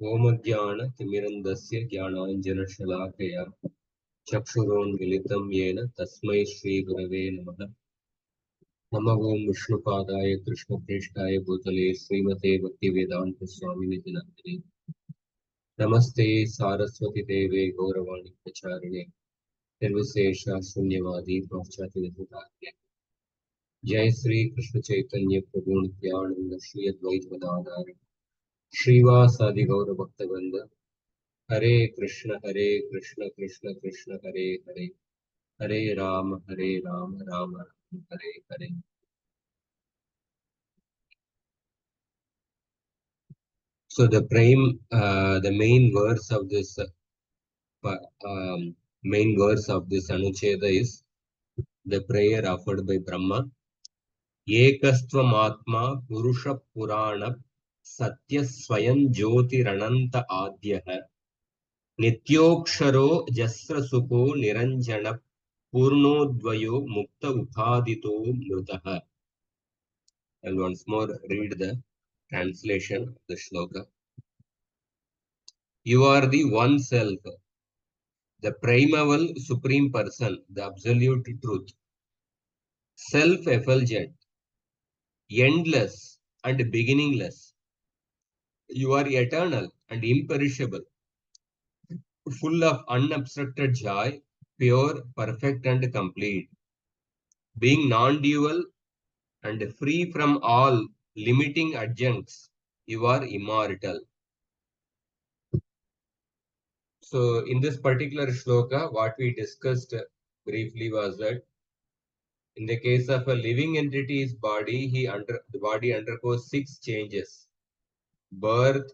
ओमज्ञानतिमिरन्दस्य ज्ञानाञ्जनशलाकया चक्षुरोन्मिलितं येन तस्मै श्रीगुरवे नमः। नमः ओं विष्णुपादाय कृष्णप्रेष्ठाय भूतले श्रीमते भक्तिवेदान्तस्वामिनिति नामिने। नमस्ते सारस्वती देवे गौरवाणी प्रचारिणे निर्विशेष शून्यवादी पाश्चात्य। जय श्री कृष्ण चैतन्य प्रभु नित्यानंद श्री अद्वैत गदाधर श्रीवासादि गौर भक्तवृंद। हरे कृष्ण कृष्ण कृष्ण हरे हरे, हरे Ram Ram Ram Hare Hare. So the main verse of this main verse of this anuccheda is the prayer offered by Brahma. Ekastvamatma purusha purana satya swayam jyotirananta adyah nityoksharo jasra sukho niranjana purnodvayo mukta upadito mrutah. I'll once more read the translation of the shloka. You are the one self, the primeval supreme person, the absolute truth, self-effulgent, endless and beginningless. You are eternal and imperishable, full of unobstructed joy, pure, perfect and complete. Being non-dual and free from all limiting adjuncts, you are immortal. So in this particular shloka, what we discussed briefly was that in the case of a living entity's body, the body undergoes 6 changes. Birth,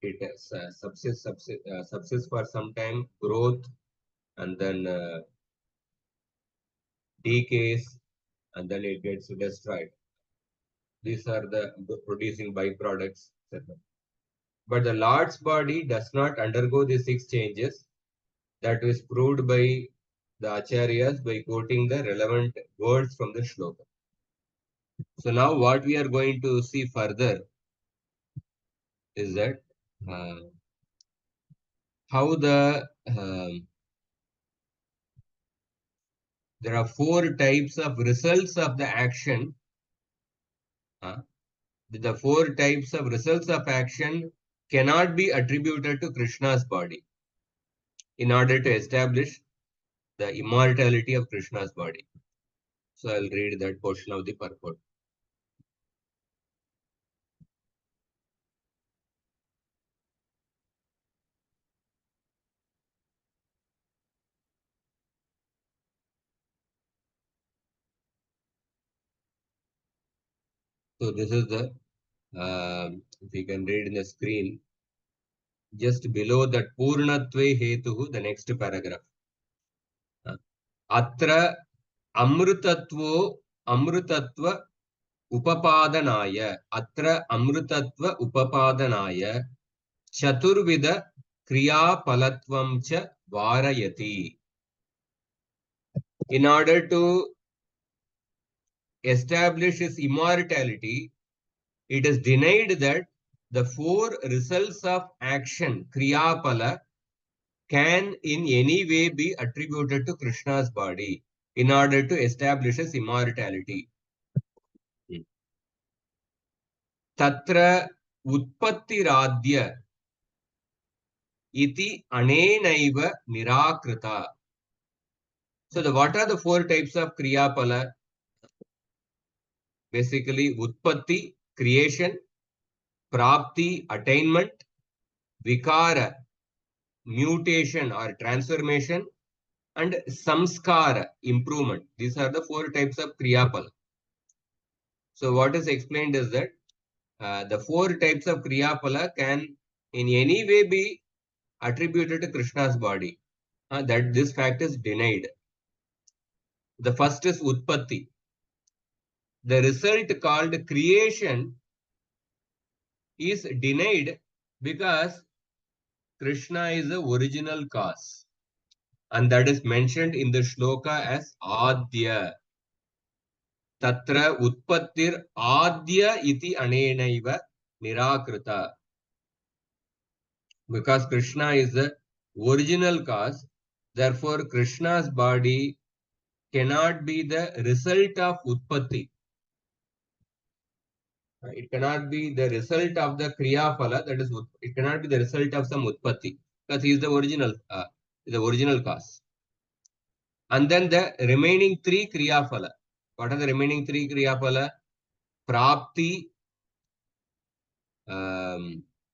it subsists for some time, growth, and then decays, and then it gets destroyed. These are the producing byproducts, etc. But the Lord's body does not undergo the 6 changes. That is proved by the acharyas by quoting the relevant words from the shloka. So now what we are going to see further is that how there are 4 types of results of the action. The 4 types of results of action cannot be attributed to Krishna's body in order to establish the immortality of Krishna's body. So I'll read that portion of the purport. So this is the, if you can read in the screen, just below that Purnatve Hetuhu, the next paragraph. Atra Amrutatva Upapadanaya, Atra Amrutatva Upapadanaya, Chaturvida Kriya Palatvam cha Varayati. In order to establish his immortality, it is denied that the 4 results of action, Kriya Pala, can in any way be attributed to Krishna's body in order to establish his immortality. Tatra Utpattiradya iti anenaiva nirakrita. So what are the 4 types of Kriya Pala? Basically, Utpatti, creation, Prapti, attainment, Vikara, mutation or transformation, and Samskara, improvement. These are the 4 types of Kriya Pala. So what is explained is that the 4 types of Kriya Pala can in any way be attributed to Krishna's body. That this fact is denied. The first is Utpatti. The result called creation is denied because Krishna is the original cause. And that is mentioned in the shloka as Adya. Tatra Utpattir Adya iti anenaiva nirakrita. Because Krishna is the original cause, therefore Krishna's body cannot be the result of Utpatti. It cannot be the result of the Kriya Phala, that is, it cannot be the result of some Utpatti, because he is the original cause. And then the remaining three Kriya Phala. What are the remaining three Kriya Phala? Prapti,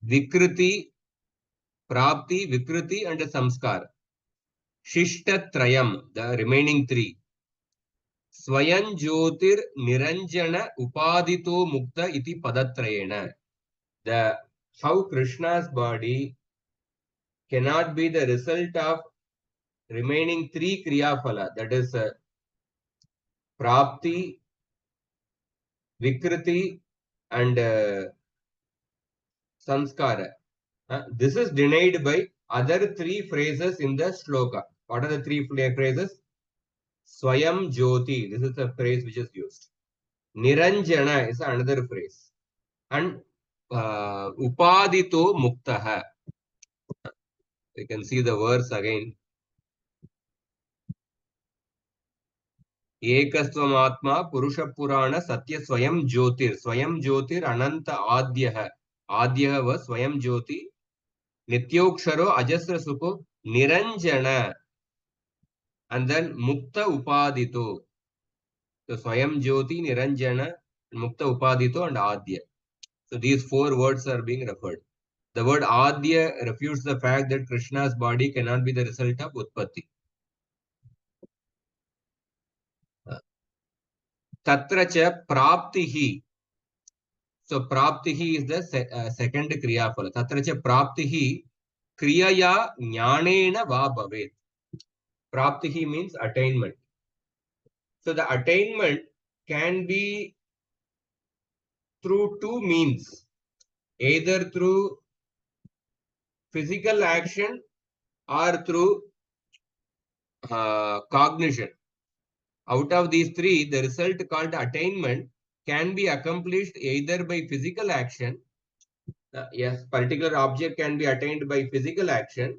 Vikriti, and Samskar. Shishtatrayam, the remaining three. Swayam Jyotir Niranjana Upadito Mukta iti Padatrayena. The how Krishna's body cannot be the result of remaining three Kriya Phala, that is Prapti, Vikriti, and Samskara. This is denied by other three phrases in the shloka. What are the three phrases? Swayam Jyoti, this is the phrase which is used. Niranjana is another phrase. And Upadito Muktaha. You can see the verse again. Ekastvamatma Purusha Purana Satya Swayam Jyotir Ananta Adyaha. Adyaha was Swayam Jyoti. Nityoksharo Ajasra Sukho Niranjana. And then Mukta Upadito. So Swayam Jyoti, Niranjana, Mukta Upadito, and Adya. So these four words are being referred. The word Adya refutes the fact that Krishna's body cannot be the result of Utpatti. Tatracha Praptihi. So Praptihi is the second Kriya Phala. Tatracha Praptihi Kriyaya Jnanena Va Bhavet. Praptihi means attainment. So the attainment can be through two means, either through physical action or through cognition. Out of these three, the result called attainment can be accomplished either by physical action. Yes, particular object can be attained by physical action,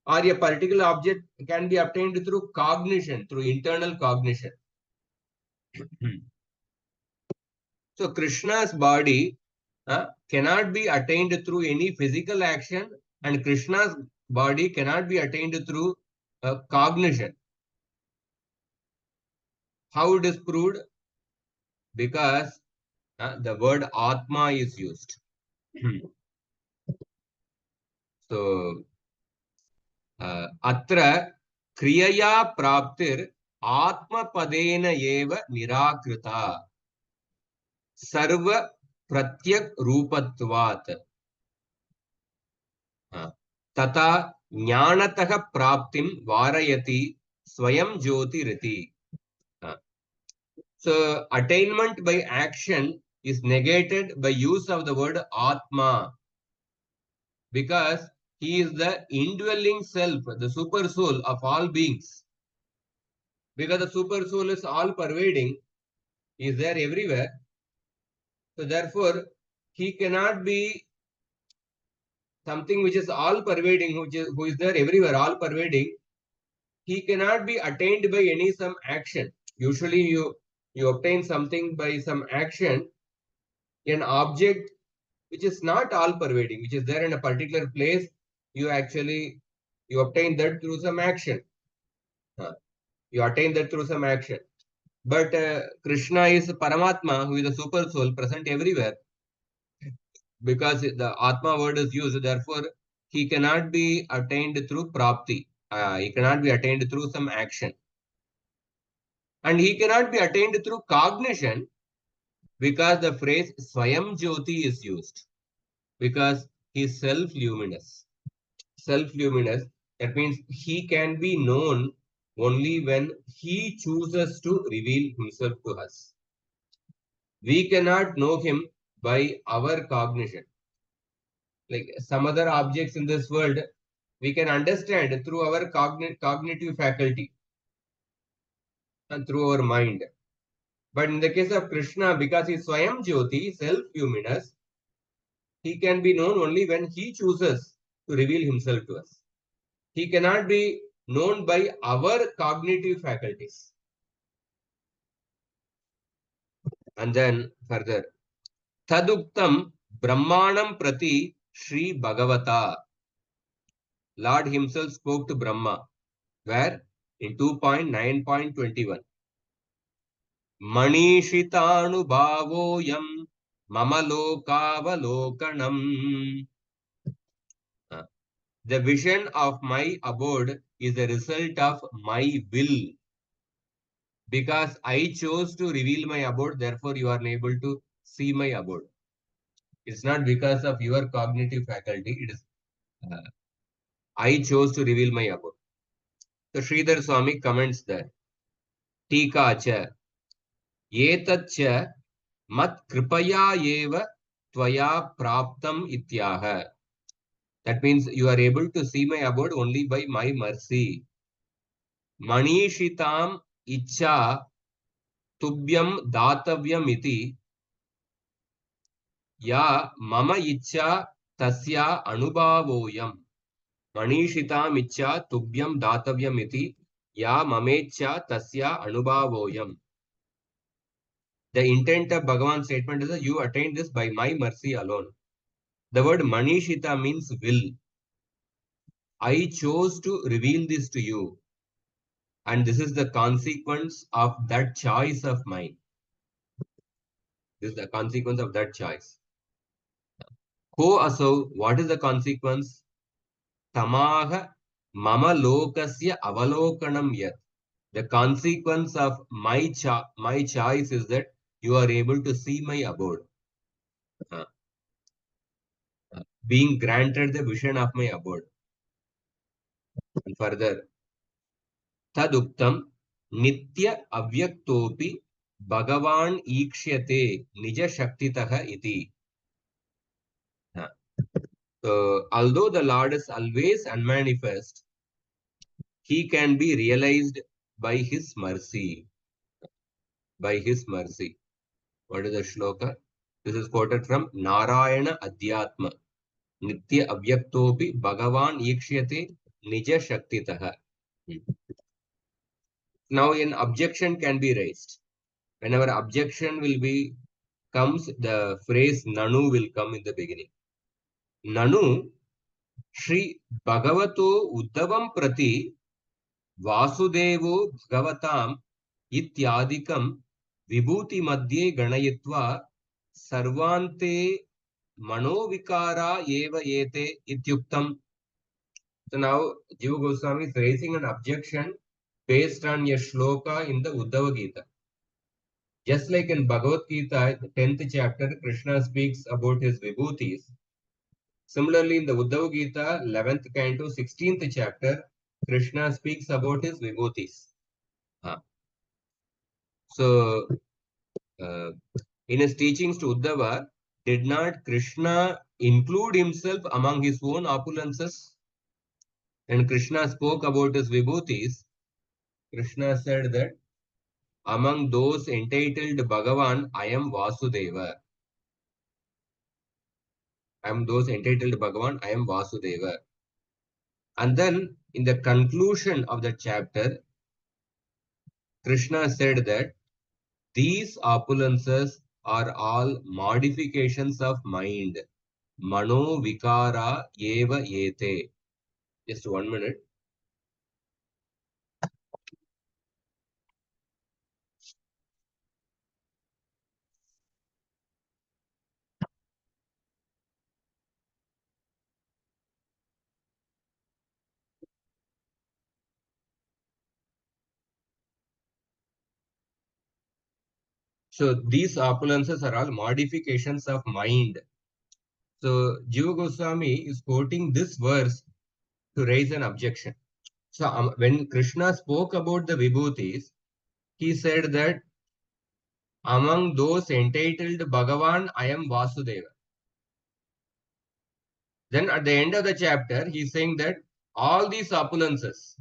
or a particular object can be obtained through cognition, through internal cognition. So Krishna's body cannot be attained through any physical action, and Krishna's body cannot be attained through cognition. How it is proved? Because the word Atma is used. So, Atra Kriyaya Praptir Atma Padena Eva Nirakrita Sarva Pratyak Rupatvat Tata Jnanataha Praptim Varayati Swayam Jyoti Riti. So, attainment by action is negated by use of the word Atma, because he is the indwelling self, the super soul of all beings. Because the super soul is all pervading, he is there everywhere. So therefore, he cannot be something which is all pervading, who is there everywhere, all pervading. He cannot be attained by any some action. Usually you obtain something by some action, an object which is not all pervading, which is there in a particular place, you obtain that through some action. You attain that through some action. But Krishna is Paramatma, who is the super soul present everywhere. Because the Atma word is used, therefore he cannot be attained through Prapti. He cannot be attained through some action. And he cannot be attained through cognition, because the phrase Swayam Jyoti is used. Because he is self-luminous. Self-luminous, that means he can be known only when he chooses to reveal himself to us. We cannot know him by our cognition. Like some other objects in this world, we can understand through our cognitive faculty and through our mind. But in the case of Krishna, because he is Swayam Jyoti, self-luminous, He can be known only when he chooses to reveal himself to us. He cannot be known by our cognitive faculties. And then further, Taduktam Brahmanam Prati Sri Bhagavata. Lord himself spoke to Brahma. Where? In 2.9.21. Manishitanuභavoyam mama lokavalokanam. The vision of my abode is the result of my will. Because I chose to reveal my abode, therefore you are unable to see my abode. It's not because of your cognitive faculty. It is I chose to reveal my abode. So Sridhar Swami comments there. Tika cha etat cha mat kripaya eva tvaya praptam ityaha. That means you are able to see my abode only by my mercy. Manishitam icha tubhyam datavyam iti ya mama icha tasya anubhavoyam. Manishitam icha tubhyam datavyam iti ya mamecha tasya anubhavoyam. The intent of Bhagavan's statement is that you attained this by my mercy alone. The word Manishita means will. I chose to reveal this to you. And this is the consequence of that choice of mine. This is the consequence of that choice. Ko asau, what is the consequence? Tamaha mama lokasya avalokanam yat. The consequence of my choice is that you are able to see my abode. Being granted the vision of my abode. And further, Taduktam Nitya Avyaktopi Bhagavan Ikshyate Nija Shaktitaha iti. So, although the Lord is always unmanifest, he can be realized by his mercy. By his mercy. What is the shloka? This is quoted from Narayana Adhyatma. Nitya Avyaktopi Bhagavan Ikshyate Nija Shaktitaha. Now, an objection can be raised. Whenever objection will be comes, the phrase Nanu will come in the beginning. Nanu Shri Bhagavato Uddhavam Prati Vasudevo Bhagavatam Ityadikam Vibhuti Madhye Ganayitva Sarvante Manovikara Eva Yete Ityuktam. So now Jiva Goswami is raising an objection based on a shloka in the Uddhava Gita. Just like in Bhagavad Gita, the 10th chapter, Krishna speaks about his vibhutis. Similarly, in the Uddhava Gita, 11th canto, 16th chapter, Krishna speaks about his vibhutis. So, in his teachings to Uddhava, did not Krishna include himself among his own opulences? When Krishna spoke about his vibhutis, Krishna said that among those entitled Bhagavan, I am Vasudeva. I am those entitled Bhagavan, I am Vasudeva. And then in the conclusion of the chapter, Krishna said that these opulences are all modifications of mind. Mano vikara eva yete. Just 1 minute. So these opulences are all modifications of mind. So Jiva Goswami is quoting this verse to raise an objection. So when Krishna spoke about the vibhutis, he said that among those entitled Bhagavan, I am Vasudeva. Then at the end of the chapter, he is saying that all these opulences,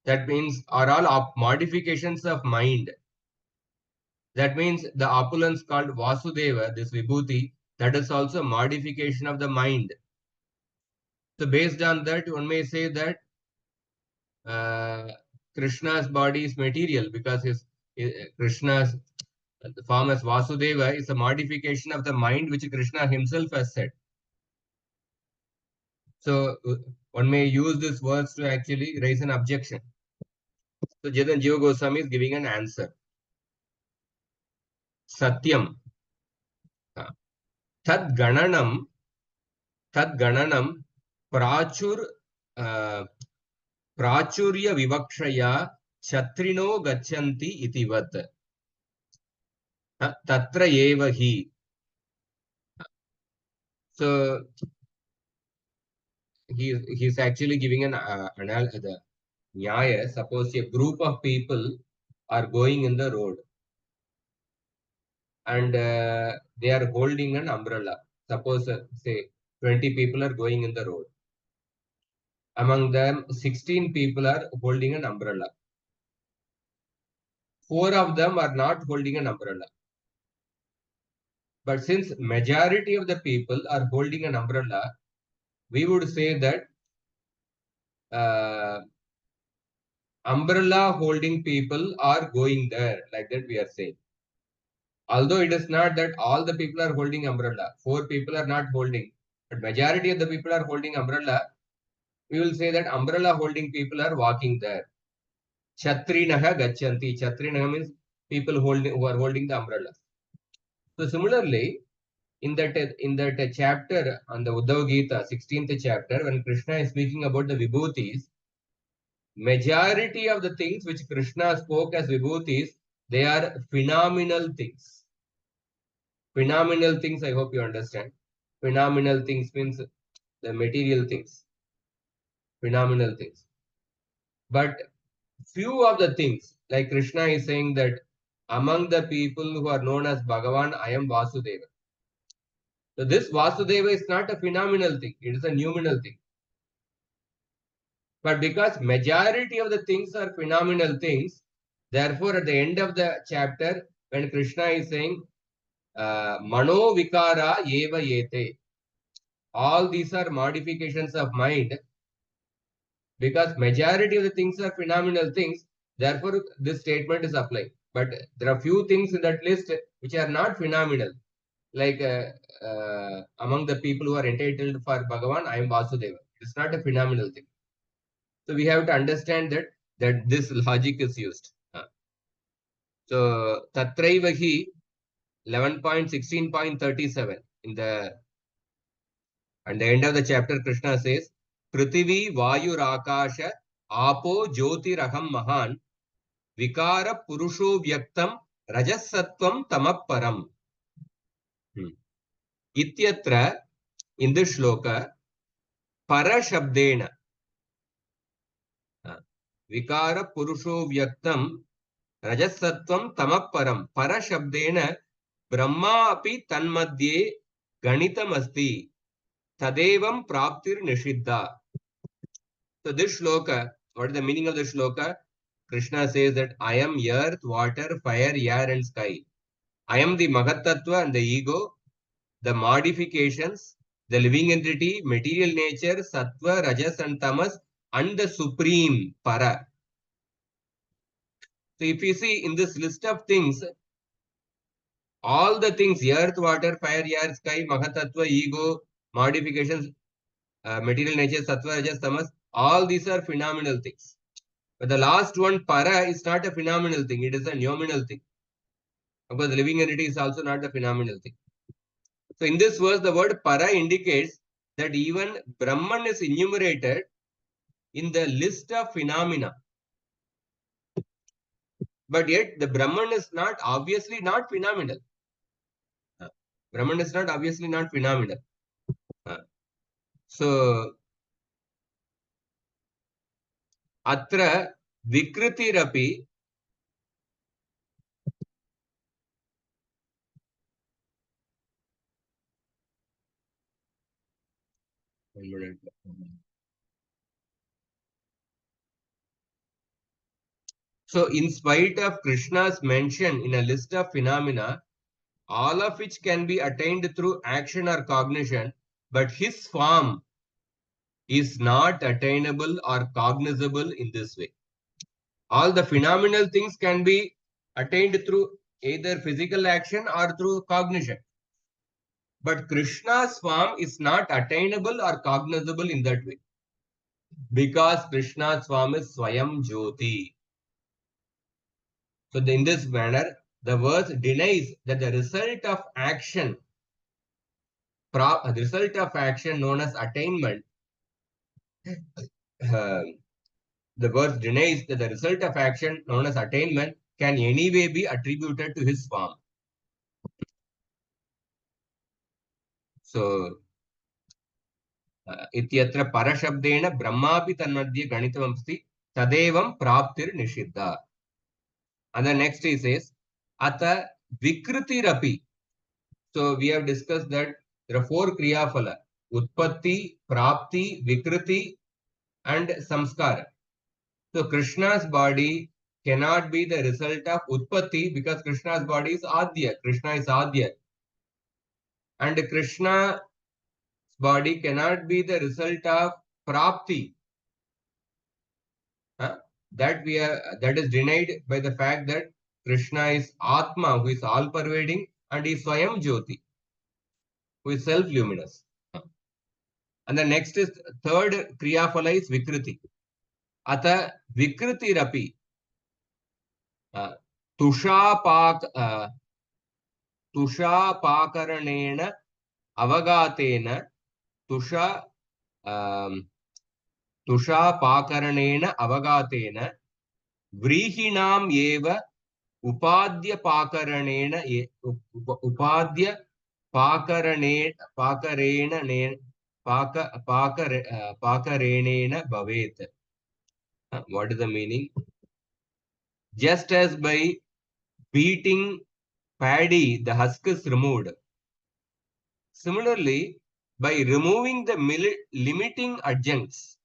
that means are all modifications of mind. That means the opulence called Vasudeva, this Vibhuti, that is also modification of the mind. So based on that, one may say that Krishna's body is material because Krishna's the form as Vasudeva is a modification of the mind which Krishna himself has said. So one may use these words to actually raise an objection. So Jivan Jiva Goswami is giving an answer. Satyam. Tad gananam prachur prachurya vivakshaya chatrino gachanti itivat. Tatra eva hi. So he's actually giving an nyaya. Suppose a group of people are going in the road and they are holding an umbrella. Suppose say 20 people are going in the road. Among them, 16 people are holding an umbrella. 4 of them are not holding an umbrella. But since majority of the people are holding an umbrella, we would say that umbrella holding people are going there. Like that we are saying. Although it is not that all the people are holding umbrella. 4 people are not holding. But majority of the people are holding umbrella. We will say that umbrella holding people are walking there. Chatrinaha gachanti. Chatrinaha means people who are holding the umbrella. So similarly, in that chapter on the Uddhav Gita, 16th chapter, when Krishna is speaking about the vibhutis, majority of the things which Krishna spoke as vibhutis, they are phenomenal things. Phenomenal things, I hope you understand. Phenomenal things means the material things. Phenomenal things. But few of the things, like Krishna is saying that among the people who are known as Bhagavan, I am Vasudeva. So this Vasudeva is not a phenomenal thing, it is a noumenal thing. But because majority of the things are phenomenal things, therefore at the end of the chapter, when Krishna is saying, Mano Vikara Eva Yete, all these are modifications of mind, because majority of the things are phenomenal things, therefore this statement is applied. But there are few things in that list which are not phenomenal. Like among the people who are entitled for Bhagavan, I am Vasudeva. It's not a phenomenal thing. So we have to understand that this logic is used. So Tatraiva hi 11.16.37 in the at the end of the chapter, Krishna says, Prithvi Vayu Rakasha Apo Jyotiraham Mahan Vikara Purusho Vyaktam Rajasattvam Tamaparam. Ityatra, in this shloka, Parashabdena Vikara Purusho Vyaktam Rajasattvam Tamaparam. Parashabdena Brahma api tanmadye Ganitam asti Tadevam Praptir Nishiddha. So this shloka, what is the meaning of the shloka? Krishna says that I am earth, water, fire, air and sky. I am the Mahatattva and the ego, the modifications, the living entity, material nature, Sattva, Rajas and Tamas, and the supreme Para. So if you see in this list of things, all the things, earth, water, fire, air, sky, Mahatattva, ego, modifications, material nature, Sattva, Rajas, Tamas, all these are phenomenal things. But the last one, Para, is not a phenomenal thing, it is a nominal thing. Of course, the living entity is also not a phenomenal thing. So in this verse, the word Para indicates that even Brahman is enumerated in the list of phenomena. But yet the Brahman is not obviously not phenomenal. Brahman is not obviously not phenomenal. So Atra Vikriti So in spite of Krishna's mention in a list of phenomena, all of which can be attained through action or cognition, but his form is not attainable or cognizable in this way. All the phenomenal things can be attained through either physical action or through cognition. But Krishna's form is not attainable or cognizable in that way. Because Krishna's form is Swayam Jyoti. So in this manner, the verse denies that the result of action known as attainment, uh, the verse denies that the result of action known as attainment can anyway be attributed to his form. So, इत्यत्र परशब्देन ब्रह्मापि तन्मध्ये गणितमस्ति तदेवं प्राप्तिर् निषिद्धा. And the next he says, Ata Vikriti. So we have discussed that there are 4 Kriya Phala: Utpatti, Prapti, Vikriti, and Samskara. So Krishna's body cannot be the result of Utpatti because Krishna's body is Adya. Krishna is Adya. And Krishna's body cannot be the result of Prapti. That is denied by the fact that Krishna is Atma, who is all-pervading, and is Swayam Jyoti, who is self-luminous. And the next is third Kriya Phala is Vikriti. Ata Vikriti Rapi. Tushapakaranena avagatena tushapakaranena avagatena vrihinam eva upadya pakaranena upadya pakarenena bhavet. What is the meaning? Just as by beating paddy, the husk is removed. Similarly, by removing the limiting adjuncts,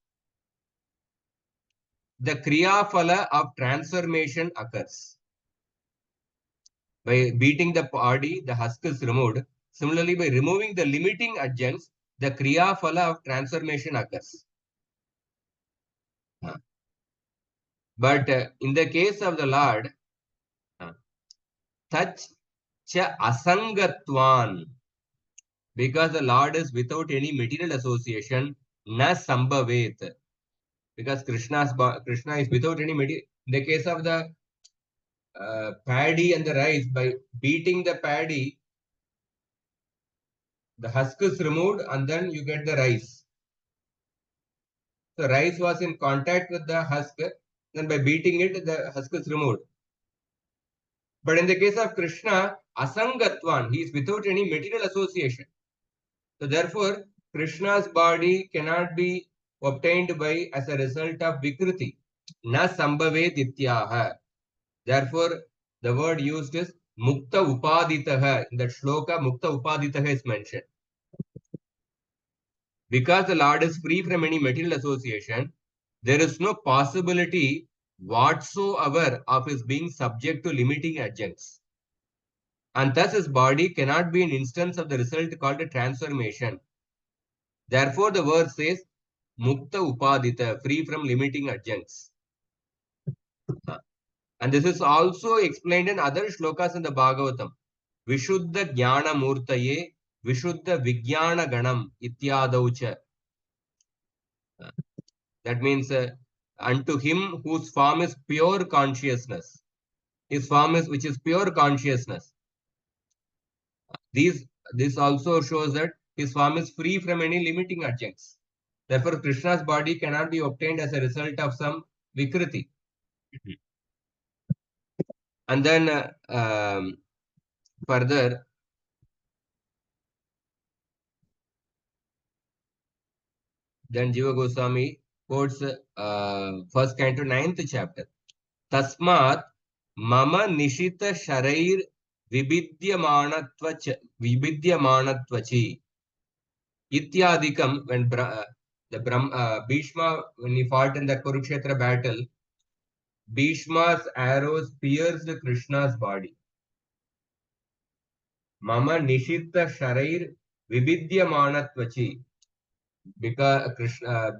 the Kriya Phala of transformation occurs. By beating the paddy, the husk is removed. Similarly, by removing the limiting adjuncts, the Kriya Phala of transformation occurs. But in the case of the Lord, Tach cha asangatvan, because the Lord is without any material association, na sambhavet, because Krishna is without any material. In the case of the paddy and the rice, by beating the paddy, the husk is removed and then you get the rice. So rice was in contact with the husk, then by beating it, the husk is removed. But in the case of Krishna, asangatvan, he is without any material association. So therefore, Krishna's body cannot be obtained by as a result of Vikriti. Na sambhavet ityaha. Therefore, the word used is Mukta Upaditaha. In that shloka, Mukta Upaditaha is mentioned. Because the Lord is free from any material association, there is no possibility whatsoever of his being subject to limiting adjuncts. And thus his body cannot be an instance of the result called a transformation. Therefore, the word says Mukta Upadita, free from limiting adjuncts. And this is also explained in other shlokas in the Bhagavatam. Vishuddha Jnana Murtaye, Vishuddha Vijnana Ganam Ityadaucha. That means unto him whose form is pure consciousness. His form is which is pure consciousness. This also shows that his form is free from any limiting adjuncts. Therefore, Krishna's body cannot be obtained as a result of some Vikriti. And then further, then Jiva Goswami quotes first canto 9th chapter. Tasmat mama nishita sharair vibidyamanatvachi ityadikam. When Bhishma, when he fought in the Kurukshetra battle, Bhishma's arrows pierced Krishna's body. Mama Nishitta Sharair Vibidyamanatvachi. Because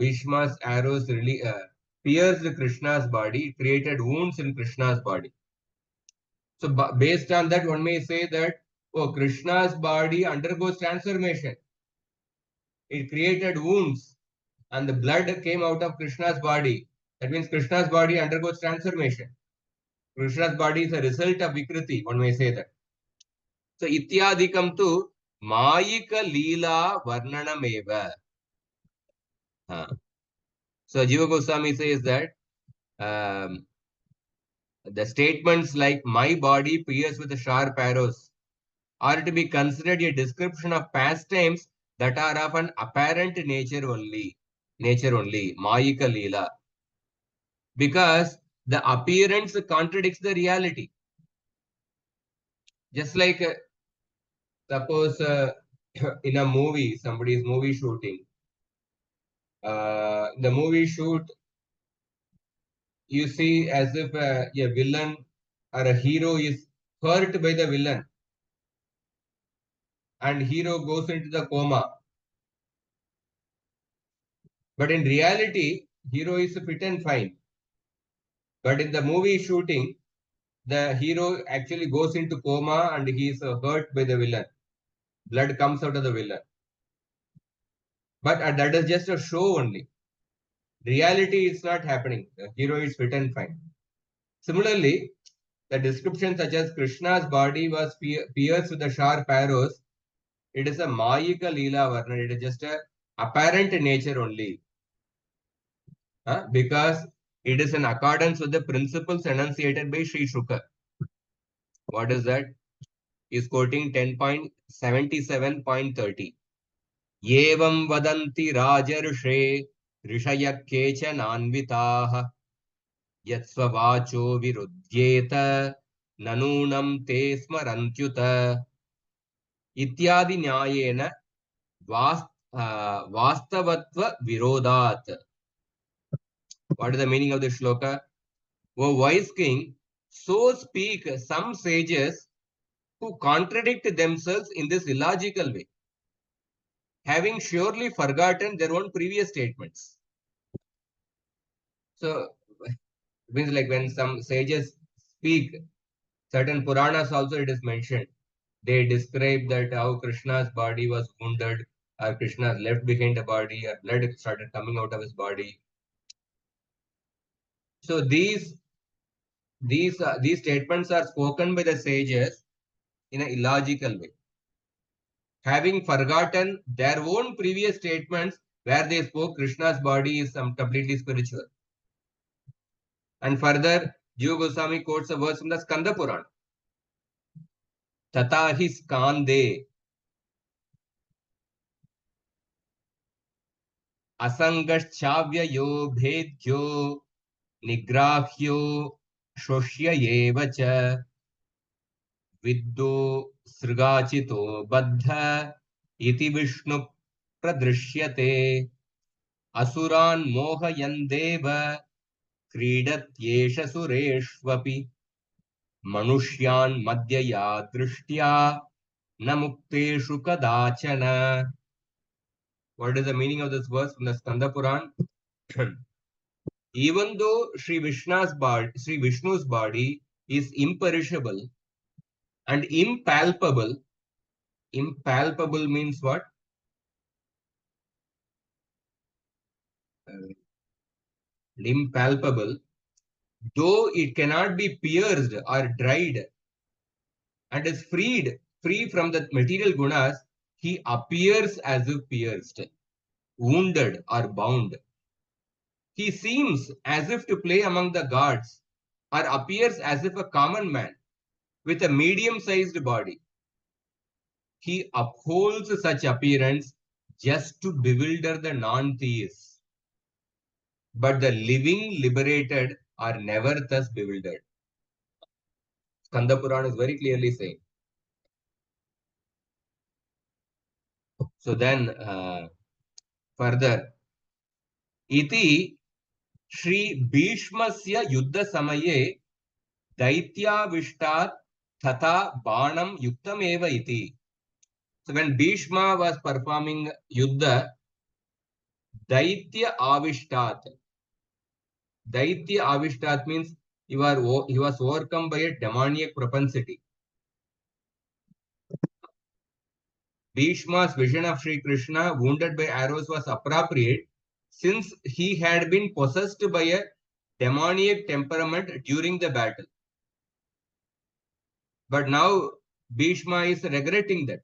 Bhishma's arrows really pierced Krishna's body, created wounds in Krishna's body. So based on that, one may say that, oh, Krishna's body undergoes transformation. It created wounds and the blood came out of Krishna's body. That means Krishna's body undergoes transformation. Krishna's body is a result of Vikriti, one may say that. So ityadikam tu mayika leela varnanameva. So Jiva Goswami says that um, the statements like my body pierced with the sharp arrows are to be considered a description of pastimes that are of an apparent nature only. Nature only. Mayika leela. Because the appearance contradicts the reality. Just like suppose in a movie, somebody's movie shooting, the movie shoot, you see as if a villain or a hero is hurt by the villain and hero goes into the coma. But in reality, hero is fit and fine. But in the movie shooting, the hero actually goes into coma and he is hurt by the villain. Blood comes out of the villain. But that is just a show only. Reality is not happening. The hero is fit and fine. Similarly, the description such as Krishna's body was pierced with the sharp arrows, it is a Mayika Leela Varna. It is just a apparent nature only. Because it is in accordance with the principles enunciated by Sri Shuka. What is that? He is quoting 10.77.30. Yevam vadanti rajarshe rishaya kechananvitaha yatsvavacho virudyeta nanunam te smarantyuta ityadi nyayena vastavatva virodat. What is the meaning of this shloka? O wise king, so speak some sages who contradict themselves in this illogical way, having surely forgotten their own previous statements. So, it means like when some sages speak, certain Puranas also it is mentioned. They describe that how Krishna's body was wounded, or Krishna left behind the body, or blood started coming out of his body. So these statements are spoken by the sages in an illogical way, having forgotten their own previous statements where they spoke Krishna's body is completely spiritual. And further, Jiva Goswami quotes a verse from the Skanda Purana. Tata hi skande asangaschavyayo bhedyo nigrahyo shoshya eva cha viddo srigachito baddha iti vishnu pradrishyate asuran mohayandeva क्रीडत्येष सुरेष्वपि मनुष्यान् मध्यया दृष्ट्या न मुक्तेषु कदाचन. What is the meaning of this verse from the Skanda Puran? Even though Sri Vishnu's body is imperishable and impalpable. Impalpable means what? Impalpable. Though it cannot be pierced or dried and is free from the material gunas, he appears as if pierced, wounded or bound. He seems as if to play among the gods or appears as if a common man with a medium-sized body. He upholds such appearance just to bewilder the non-theists. But the living liberated are never thus bewildered. Skanda Purana is very clearly saying. So then, further, iti Shri Bhishmasya Yuddha Samaye Daitya Vishtat tata banam yuktam eva iti. So when Bhishma was performing yuddha, Daitya Avishtat. Daitya Avishtat means he was overcome by a demoniac propensity. Bhishma's vision of Sri Krishna wounded by arrows was appropriate since he had been possessed by a demoniac temperament during the battle. But now Bhishma is regretting that.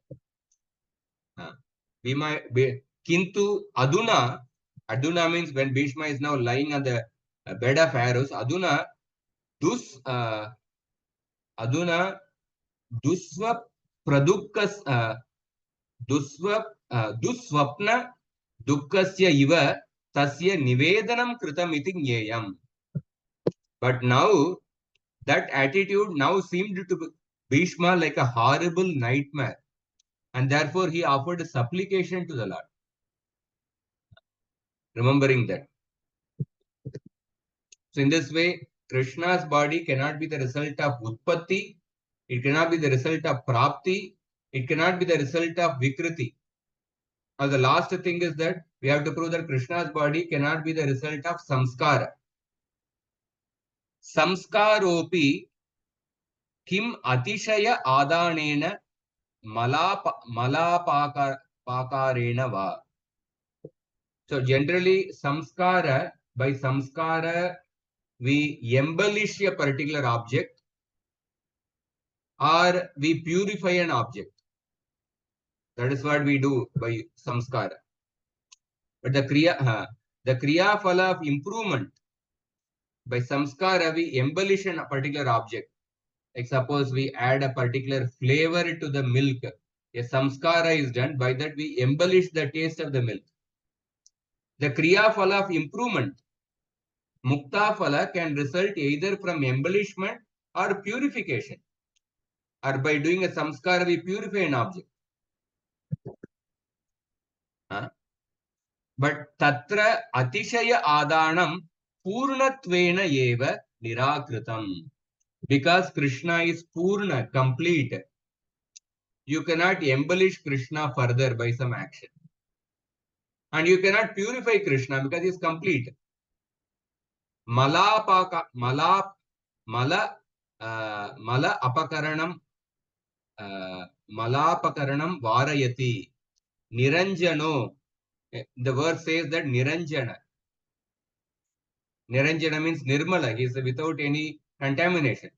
Kintu Aduna means when Bhishma is now lying on the bed of arrows, Aduna dusva pradukkas duswapna dukkasya iva tasya nivedanam kritam iti jneyam. But now that attitude now seemed to Bhishma like a horrible nightmare, and therefore he offered a supplication to the Lord, remembering that. So in this way, Krishna's body cannot be the result of utpatti, it cannot be the result of prapti, it cannot be the result of vikriti. Now the last thing is that we have to prove that Krishna's body cannot be the result of samskara. Samskaropi kim atishaya adanena malapakarena va. So generally samskara, by samskara we embellish a particular object or we purify an object. That is what we do by samskara. But the kriya phala of improvement, by samskara we embellish a particular object. Like suppose we add a particular flavor to the milk. A samskara is done, by that we embellish the taste of the milk. The kriya phala of improvement, mukta phala, can result either from embellishment or purification. Or by doing a samskara we purify an object. But tatra atishaya adanam purnatvena eva nirakritam. Because Krishna is purna, complete, you cannot embellish Krishna further by some action. And you cannot purify Krishna because he is complete. Mala apakaranam malapakaranam varayati. Niranjano. The verse says that Niranjana. Niranjana means Nirmala. He is without any contamination.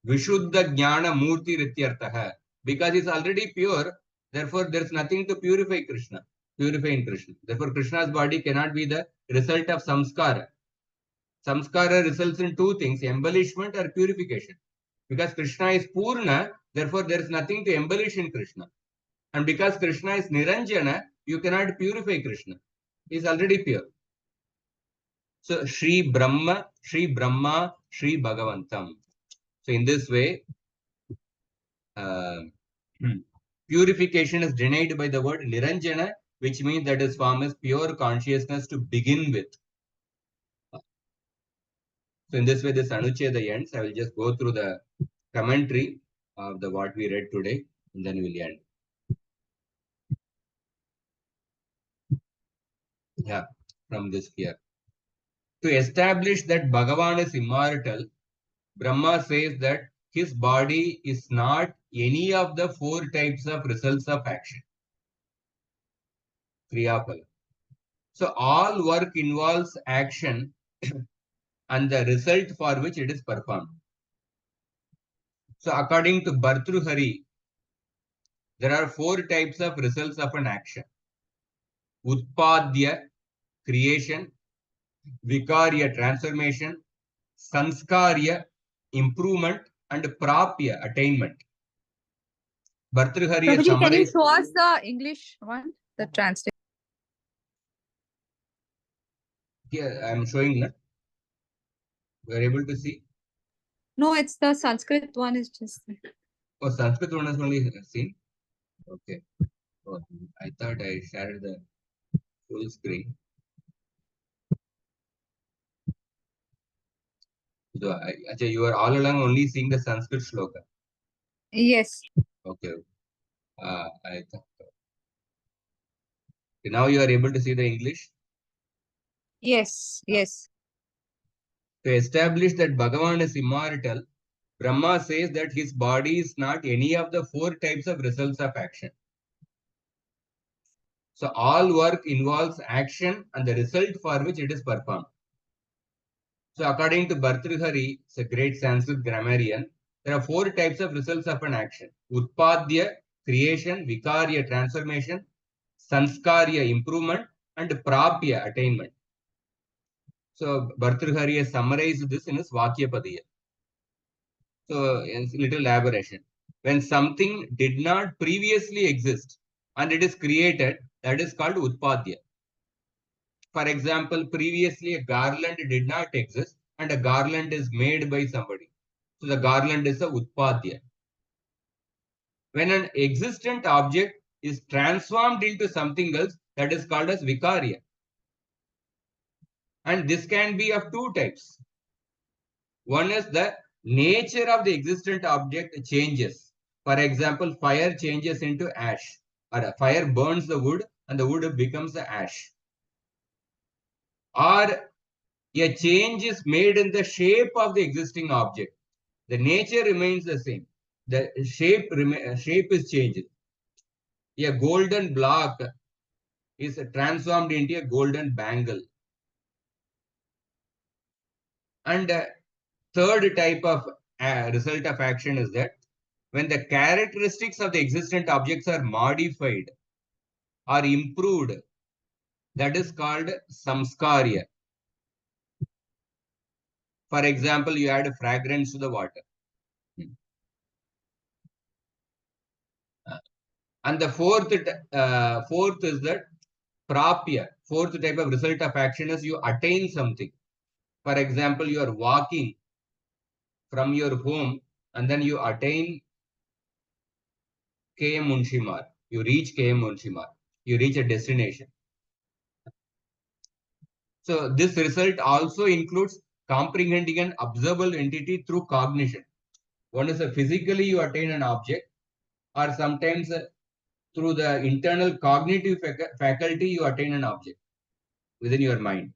Vishuddha Jnana Murti Rityartaha. Because he is already pure, therefore there is nothing to purify Krishna. Purify in Krishna. Therefore Krishna's body cannot be the result of samskara. Samskara results in two things, embellishment or purification. Because Krishna is Purna, therefore there is nothing to embellish in Krishna. And because Krishna is Niranjana, you cannot purify Krishna. He is already pure. So Sri Brahma, Sri Bhagavantam. So in this way, purification is denied by the word Niranjana, which means that his form is pure consciousness to begin with. So in this way, this anuccheda ends. I will just go through the commentary of the what we read today, and then we'll end. Yeah, from this here. To establish that Bhagavan is immortal, Brahma says that his body is not any of the four types of results of action. Kriyapala. So all work involves action and the result for which it is performed. So according to Bhartruhari, there are four types of results of an action. Utpadya, creation; Vikarya, transformation; Sanskarya, improvement; and Prapya, attainment. Bhartruhari has Prabhuji, can you summarized. show us the English one, the translation? Here I am showing that. We are able to see. No, it's the Sanskrit one is just. Oh, Sanskrit one is only seen. Okay. Oh, I thought I shared the full screen. So you are all along only seeing the Sanskrit shloka. Yes. Okay. Now you are able to see the English. Yes. Yes. To establish that Bhagavan is immortal, Brahma says that his body is not any of the four types of results of action. So all work involves action and the result for which it is performed. So according to Bhartrihari, it's a great Sanskrit grammarian, there are four types of results of an action. Utpadya, creation; Vikarya, transformation; Sanskarya, improvement; and Prapya, attainment. So Bhartrihari has summarized this in his Vakyapadiya. So it's a little elaboration. When something did not previously exist and it is created, that is called Utpadya. For example, previously a garland did not exist and a garland is made by somebody. So the garland is a Utpadya. When an existent object is transformed into something else, that is called as Vikarya. And this can be of two types. One is the nature of the existent object changes. For example, fire changes into ash, or fire burns the wood and the wood becomes the ash. Or a change is made in the shape of the existing object. The nature remains the same. The shape is changed. A golden block is transformed into a golden bangle. And third type of result of action is that when the characteristics of the existent objects are modified or improved, that is called samskarya. For example, you add fragrance to the water. And the fourth is that prapya. Fourth type of result of action is you attain something. For example, you are walking from your home and then you attain KM Munshimar. You reach KM Munshimar. You reach a destination. So this result also includes comprehending an observable entity through cognition. One is physically you attain an object, or sometimes through the internal cognitive faculty you attain an object within your mind.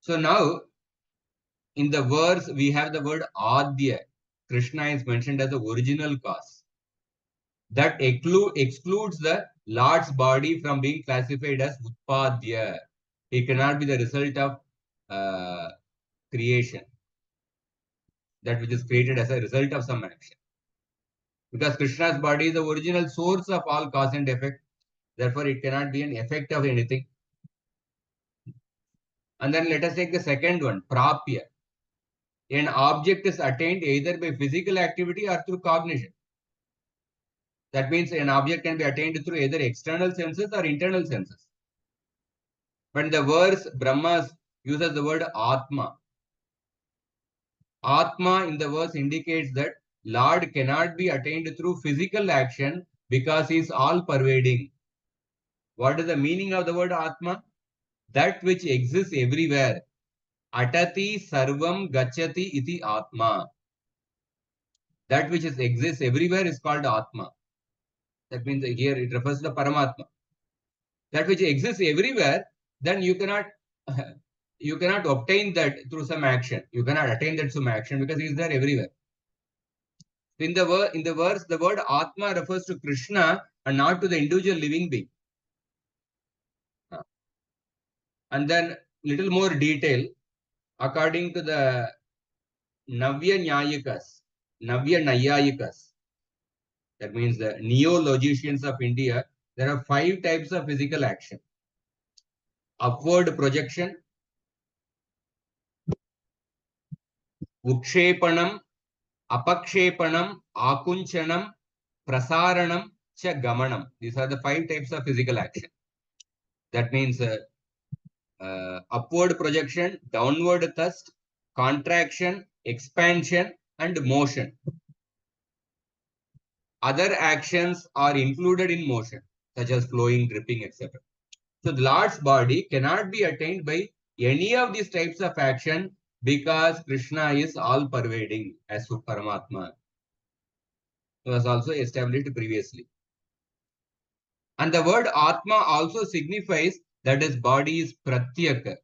So now in the verse we have the word Adya. Krishna is mentioned as the original cause. That excludes the Lord's body from being classified as Utpadya. He cannot be the result of creation, that which is created as a result of some action. Because Krishna's body is the original source of all cause and effect. Therefore, it cannot be an effect of anything. And then let us take the second one, Prapya. An object is attained either by physical activity or through cognition. That means an object can be attained through either external senses or internal senses. But in the verse, Brahma uses the word Atma. Atma in the verse indicates that Lord cannot be attained through physical action because he is all pervading. What is the meaning of the word Atma? That which exists everywhere. Atati sarvam gachati iti Atma. That which exists everywhere is called Atma. That means here it refers to the Paramatma. That which exists everywhere, then you cannot obtain that through some action. You cannot attain that through some action because he is there everywhere. In the verse, the word Atma refers to Krishna and not to the individual living being. And then little more detail, according to the Navya Nayayikas, that means the neo-logicians of India, there are 5 types of physical action. Upward projection, Ukshepanam, Apakshepanam, Akunchanam, Prasaranam, Cha Gamanam. These are the 5 types of physical action. That means upward projection, downward thrust, contraction, expansion, and motion. Other actions are included in motion, such as flowing, dripping, etc. So the Lord's body cannot be attained by any of these types of action because Krishna is all pervading as Paramatma. was also established previously. And the word Atma also signifies that his body is Pratyaka.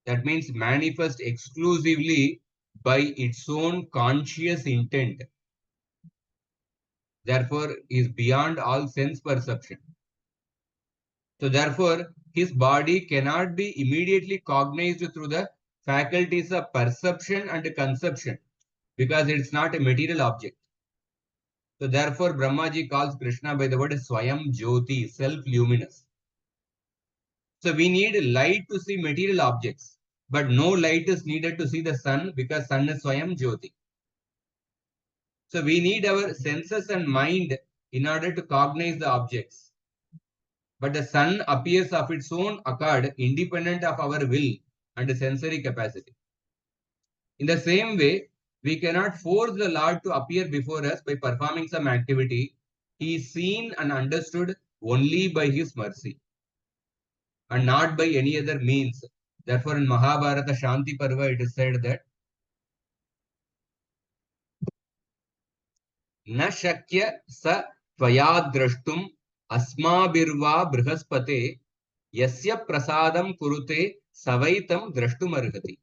That means manifest exclusively by its own conscious intent. Therefore, is beyond all sense perception. So therefore, his body cannot be immediately cognized through the faculties of perception and conception because it's not a material object. So therefore, Brahmaji calls Krishna by the word Swayam Jyoti, self-luminous. So we need light to see material objects, but no light is needed to see the sun because sun is Swayam Jyoti. So we need our senses and mind in order to cognize the objects. But the sun appears of its own accord, independent of our will and sensory capacity. In the same way, we cannot force the Lord to appear before us by performing some activity. He is seen and understood only by his mercy and not by any other means. Therefore, in Mahabharata Shanti Parva, it is said that न शक्य स त्वया द्रष्टुम अस्माभिर्वा बृहस्पते यस्य प्रसादं कुरुते सवैतं द्रष्टुमर्हति.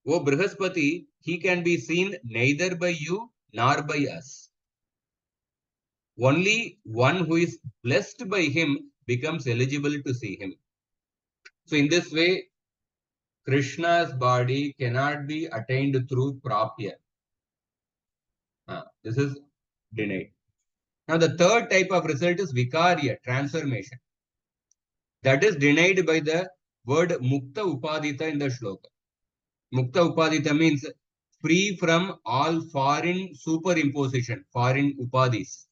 O Brihaspati, he can be seen neither by you nor by us. Only one who is blessed by him becomes eligible to see him. So in this way, Krishna's body cannot be attained through prapya. This is denied. Now the third type of result is vikarya, transformation. That is denied by the word mukta upadita in the shloka. Mukta upadita means free from all foreign superimposition, foreign upadis.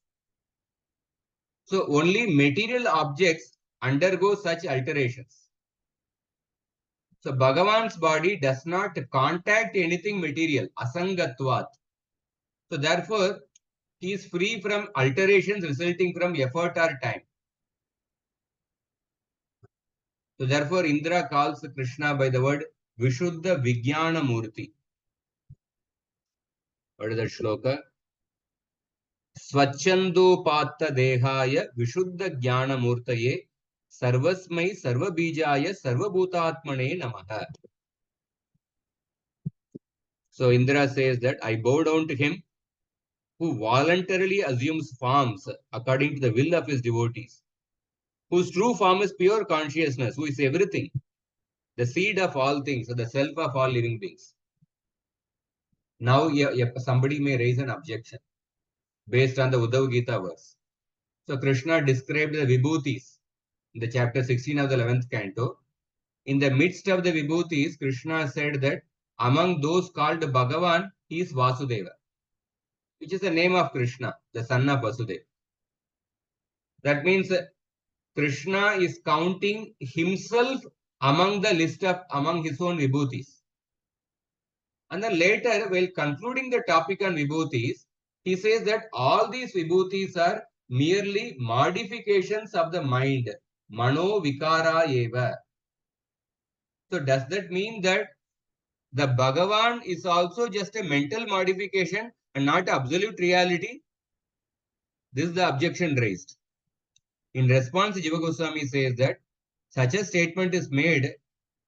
So only material objects undergo such alterations. So Bhagavan's body does not contact anything material, asangatvat. So therefore, he is free from alterations resulting from effort or time. So therefore, Indra calls Krishna by the word Vishuddha Vijnana Murti. What is that shloka? Swachandopatta Dehaya Vishuddha Jnana Murtaye Sarvasmai Sarvabijaya Sarvabhutatmane Namaha. So Indra says that I bow down to him who voluntarily assumes forms according to the will of his devotees, whose true form is pure consciousness, who is everything, the seed of all things, the self of all living beings. Now somebody may raise an objection based on the Uddhav Gita verse. So Krishna described the Vibhutis in the chapter 16 of the 11th canto. In the midst of the Vibhutis, Krishna said that among those called Bhagavan, he is Vasudeva, which is the name of Krishna, the son of Vasudeva. That means Krishna is counting himself among the list of among his own Vibhutis. And then later, while concluding the topic on Vibhutis, he says that all these Vibhutis are merely modifications of the mind. Mano vikara eva. So does that mean that the Bhagavan is also just a mental modification and not absolute reality? This is the objection raised. In response, Jiva Goswami says that such a statement is made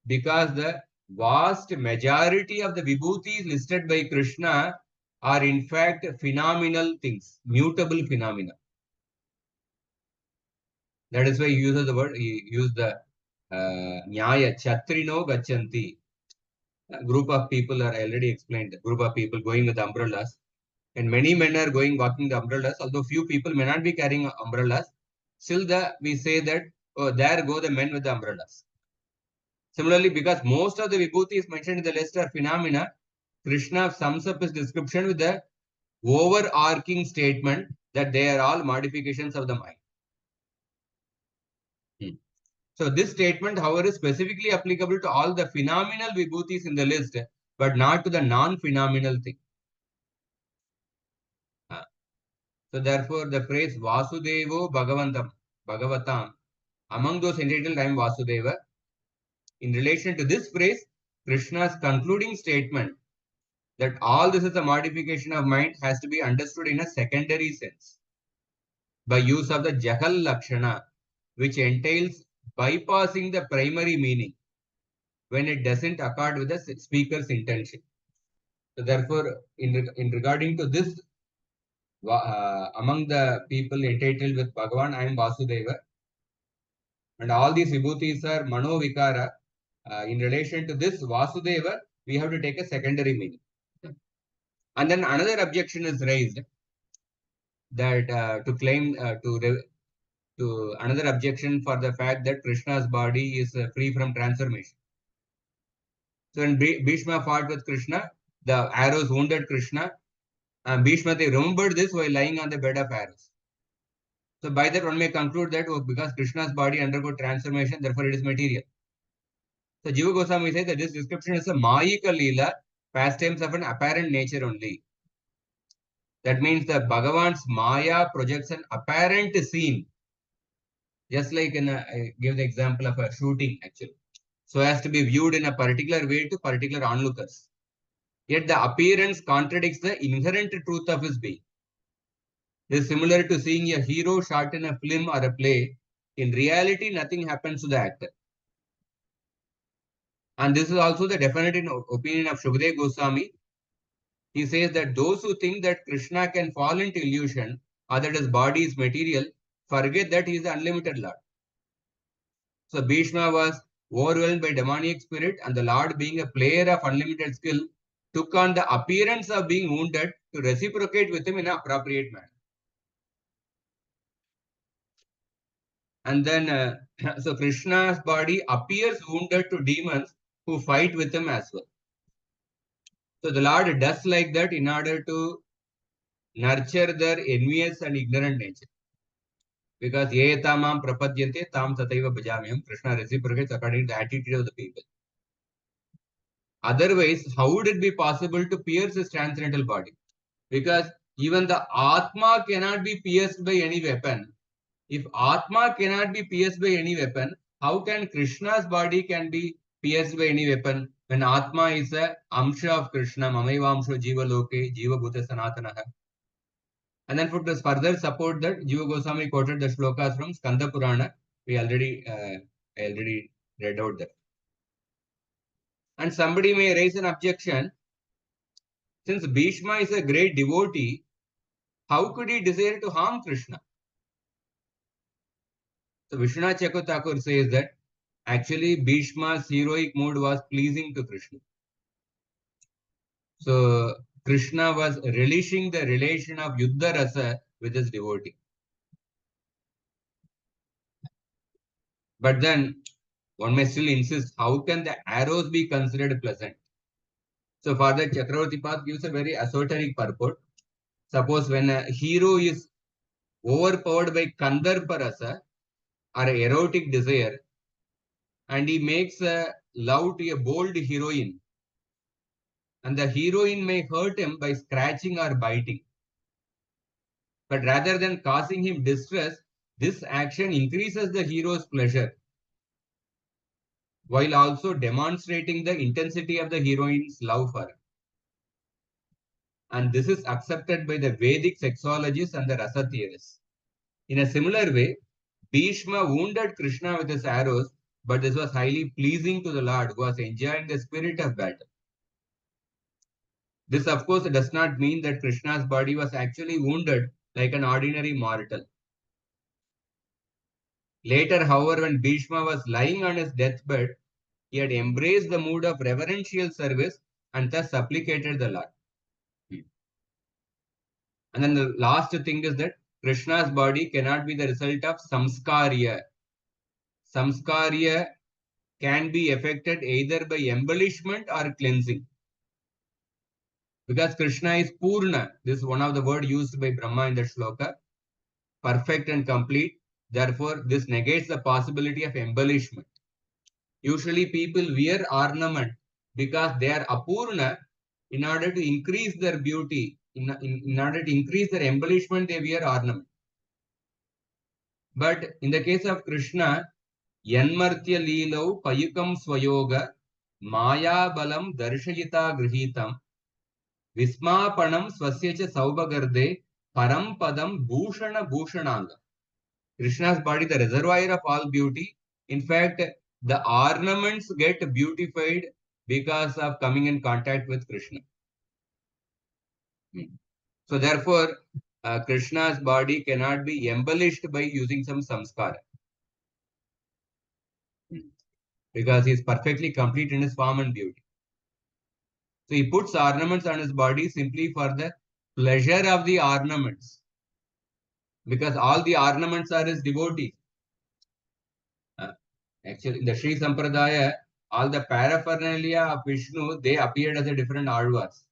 because the vast majority of the vibhutis listed by Krishna are in fact phenomenal things, mutable phenomena. That is why he uses the word, he used the Nyaya, Chatrino Gachanti. A group of people are already explained, group of people going with umbrellas. And many men are walking the umbrellas, although few people may not be carrying umbrellas. Still, we say that, oh, there go the men with the umbrellas. Similarly, because most of the vibhutis mentioned in the list are phenomena, Krishna sums up his description with the overarching statement that they are all modifications of the mind. So this statement, however, is specifically applicable to all the phenomenal vibhutis in the list, but not to the non-phenomenal thing. So therefore, the phrase Vasudevo Bhagavatam, among those entitled, I am Vasudeva. In relation to this phrase, Krishna's concluding statement that all this is a modification of mind has to be understood in a secondary sense by use of the Jahal Lakshana, which entails bypassing the primary meaning when it doesn't accord with the speaker's intention. So therefore, in regarding to this, among the people entitled with Bhagavan, I am Vasudeva. And all these vibhutis are Mano Vikara. In relation to this Vasudeva, we have to take a secondary meaning. And then another objection is raised that to claim to another objection for the fact that Krishna's body is free from transformation. So when Bhishma fought with Krishna, the arrows wounded Krishna, and Bhishma they remembered this while lying on the bed of arrows. So by that one may conclude that because Krishna's body undergo transformation, therefore it is material. So Jiva Goswami says that this description is a Mayika Leela, pastimes of an apparent nature only. That means that Bhagavan's Maya projects an apparent scene. Just like I give the example of a shooting actually. So as to be viewed in a particular way to particular onlookers. Yet the appearance contradicts the inherent truth of his being. It is similar to seeing a hero shot in a film or a play. In reality, nothing happens to the actor. And this is also the definite opinion of Shukdev Goswami. He says that those who think that Krishna can fall into illusion or that his body is material, forget that he is the unlimited Lord. So Bhishma was overwhelmed by demoniac spirit, and the Lord, being a player of unlimited skill, took on the appearance of being wounded to reciprocate with him in an appropriate manner. And then, so Krishna's body appears wounded to demons who fight with him as well. So the Lord does like that in order to nurture their envious and ignorant nature. Because ye tamam prapadyante tam tataiva bhajamyam, Krishna reciprocates according to the attitude of the people. Otherwise, how would it be possible to pierce his transcendental body? Because even the Atma cannot be pierced by any weapon. If Atma cannot be pierced by any weapon, how can Krishna's body can be pierced by any weapon when Atma is a Amsha of Krishna, Mamaivamsho Jiva Loke, Jiva Bhuta Sanatanaha. And then for this further support that, Jiva Goswami quoted the shlokas from Skanda Purana. We already read out that. And somebody may raise an objection. Since Bhishma is a great devotee, how could he desire to harm Krishna? So Vishwanath Chakravarti Thakur says that actually Bhishma's heroic mood was pleasing to Krishna. So Krishna was relishing the relation of Yuddha Rasa with his devotee. But then one may still insist, how can the arrows be considered pleasant? So Father Chakravarti Path gives a very esoteric purport. Suppose when a hero is overpowered by Kandarpa Rasa or erotic desire, and he makes a love to a bold heroine, and the heroine may hurt him by scratching or biting. But rather than causing him distress, this action increases the hero's pleasure, while also demonstrating the intensity of the heroine's love for him. And this is accepted by the Vedic sexologists and the rasa theorists. In a similar way, Bhishma wounded Krishna with his arrows, but this was highly pleasing to the Lord, who was enjoying the spirit of battle. This, of course, does not mean that Krishna's body was actually wounded like an ordinary mortal. Later, however, when Bhishma was lying on his deathbed, he had embraced the mood of reverential service and thus supplicated the Lord. And then the last thing is that Krishna's body cannot be the result of samskarya. Samskarya can be effected either by embellishment or cleansing. Because Krishna is Purna, this is one of the words used by Brahma in the shloka, perfect and complete. Therefore, this negates the possibility of embellishment. Usually people wear ornament because they are apurna. In order to increase their beauty, in order to increase their embellishment, they wear ornament. But in the case of Krishna, Yanmartya Leelau Payukam Swayoga Maya Balam Darshayita Grihitam Vismapanam swasya saubagarde param padam bhushana bhushananga. Krishna's body, the reservoir of all beauty. In fact, the ornaments get beautified because of coming in contact with Krishna. So therefore, Krishna's body cannot be embellished by using some samskara. Because he is perfectly complete in his form and beauty. So he puts ornaments on his body simply for the pleasure of the ornaments. Because all the ornaments are his devotees. Actually, in the Sri Sampradaya, all the paraphernalia of Vishnu, they appeared as a different Alvars.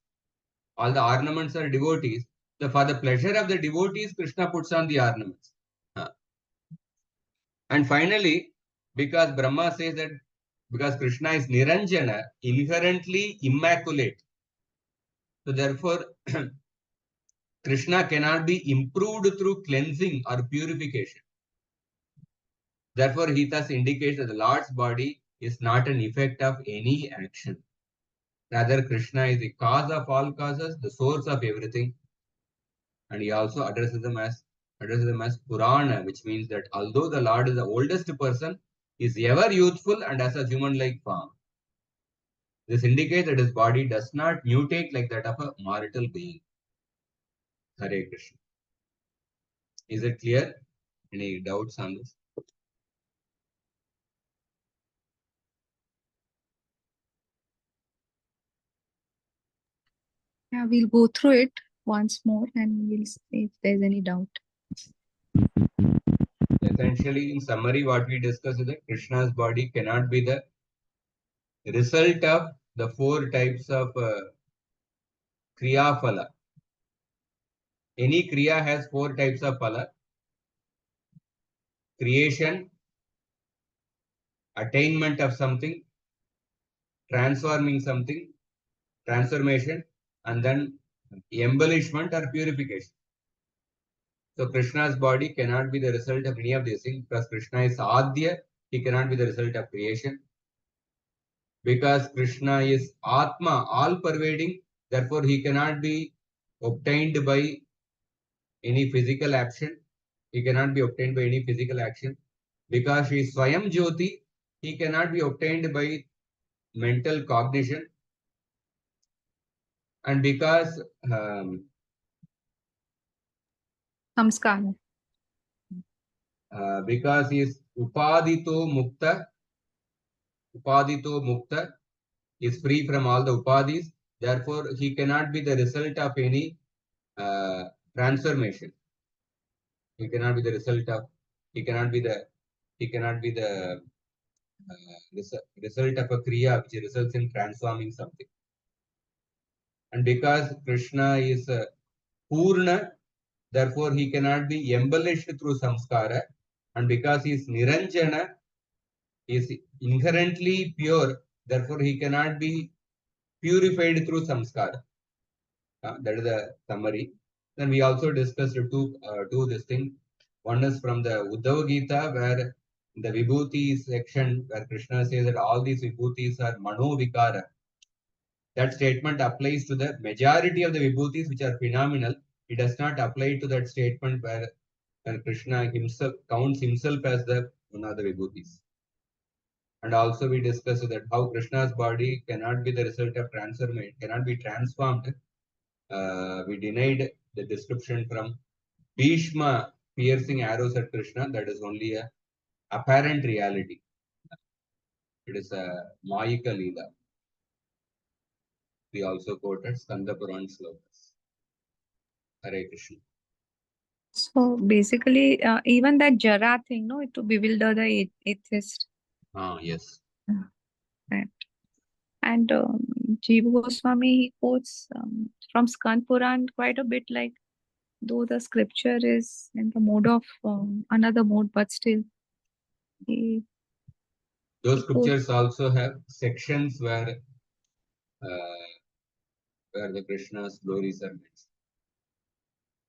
All the ornaments are devotees. So for the pleasure of the devotees, Krishna puts on the ornaments. And finally, because Brahma says that because Krishna is Niranjana, inherently immaculate. So therefore, Krishna cannot be improved through cleansing or purification. Therefore, he thus indicates that the Lord's body is not an effect of any action. Rather, Krishna is the cause of all causes, the source of everything. And he also addresses them as Purana, which means that although the Lord is the oldest person, he is ever youthful and has a human-like form. This indicates that his body does not mutate like that of a mortal being. Hare Krishna. Is it clear? Any doubts on this? Yeah, we'll go through it once more and we'll see if there's any doubt. Essentially, in summary, what we discussed is that Krishna's body cannot be the result of the four types of Kriya Phala. Any Kriya has four types of Phala: creation, attainment of something, transforming something, transformation, and then embellishment or purification. So Krishna's body cannot be the result of any of these things because Krishna is Adya, he cannot be the result of creation. Because Krishna is Atma, all pervading, therefore he cannot be obtained by any physical action. He cannot be obtained by any physical action. Because he is Swayam Jyoti, he cannot be obtained by mental cognition. And because Samskara. Because he is Upadito Mukta is free from all the Upadis, therefore he cannot be the result of any transformation. He cannot be the result of, he cannot be the result of a Kriya which results in transforming something. And because Krishna is Purna, therefore he cannot be embellished through samskara. And because he is Niranjana, he is inherently pure, therefore he cannot be purified through samskara. That is the summary. Then we also discussed two this thing. One is from the Uddhava Gita, where in the Vibhuti section, where Krishna says that all these Vibhutis are Mano Vikara. That statement applies to the majority of the Vibhutis, which are phenomenal. It does not apply to that statement where Krishna himself counts himself as the one of the Vibhutis. And also we discussed that how Krishna's body cannot be the result of transformation, cannot be transformed. We denied the description from Bhishma piercing arrows at Krishna. That is only a apparent reality. It is a Mayika Leela. We also quoted Skanda Puran slokas. Hare Krishna. So basically, even that Jara thing, no, to bewilder the atheist. Yes. Right. And Jiva Goswami, he quotes from Skand Puran quite a bit, like, though the scripture is in the mode of another mode, but still Those scriptures also have sections where the Krishna's glories are mentioned.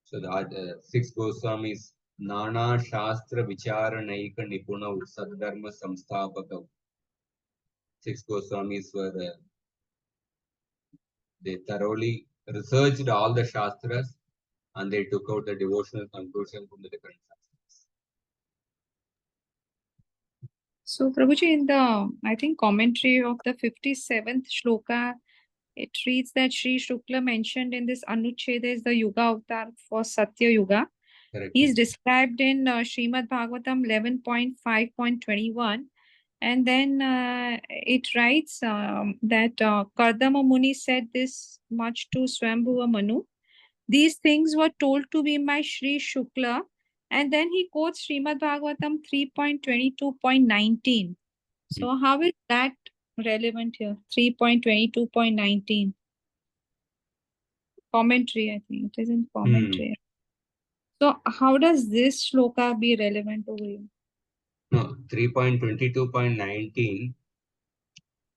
So the six Goswamis, Nana Shastra Vicharanaika Nipuna Sadharma Samstapaka. Six Goswamis were they thoroughly researched all the Shastras and they took out the devotional conclusion from the different Shastras. So, Prabhuji, in the, I think, commentary of the 57th shloka, it reads that Sri Shukla mentioned in this Anuccheda is the Yuga avatar for Satya Yuga. Correct. He is described in Srimad Bhagavatam 11.5.21. And then it writes that Kardama Muni said this much to Swambhuva Manu. These things were told to me by Sri Shukla. And then he quotes Srimad Bhagavatam 3.22.19. So how is that relevant here? 3.22.19. Commentary, I think. It is in commentary. So how does this shloka be relevant over here? No, 3.22.19.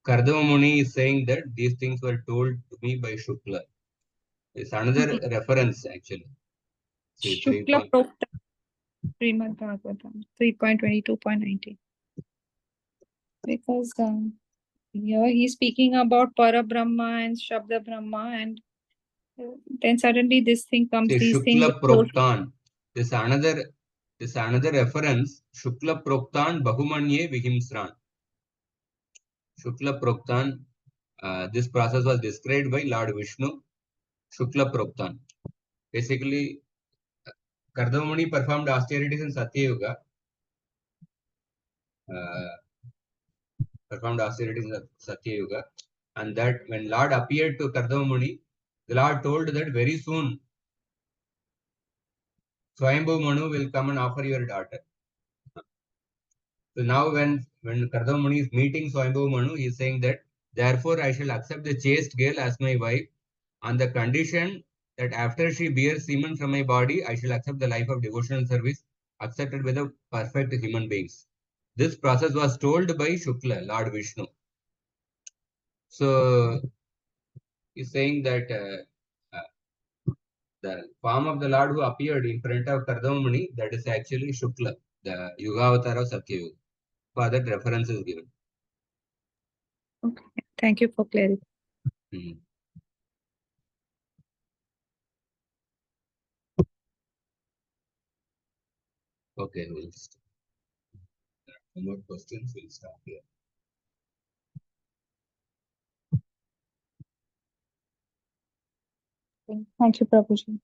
Kardama Muni is saying that these things were told to me by Shukla. It's another reference actually. See, Shukla Prokta Srimad Bhagavatam 3.22.19. Because here he's speaking about Parabrahma and Shabda Brahma, and then suddenly this thing comes. See, These things Shukla Proktan. This another reference. Shukla Proktan Bahumanye Vihimsran. Shukla Proktan. This process was described by Lord Vishnu. Shukla Proktan. Basically, Kardama Muni performed austerities in Satya Yuga. And that when Lord appeared to Kardama Muni, the Lord told that very soon Swayambhu Manu will come and offer your daughter. So now when Kardama Muni is meeting Swayambhu Manu, he is saying that therefore I shall accept the chaste girl as my wife on the condition that after she bears semen from my body, I shall accept the life of devotional service accepted by the perfect human beings. This process was told by Shukla, Lord Vishnu. So he's saying that the form of the Lord who appeared in front of Kardama Muni, that is actually Shukla, the Yuga avatar of Satya Yuga. For that reference is given. Okay, thank you for clarity. Okay, we'll start. No more questions, we'll stop here. Thank you, Prabhuji.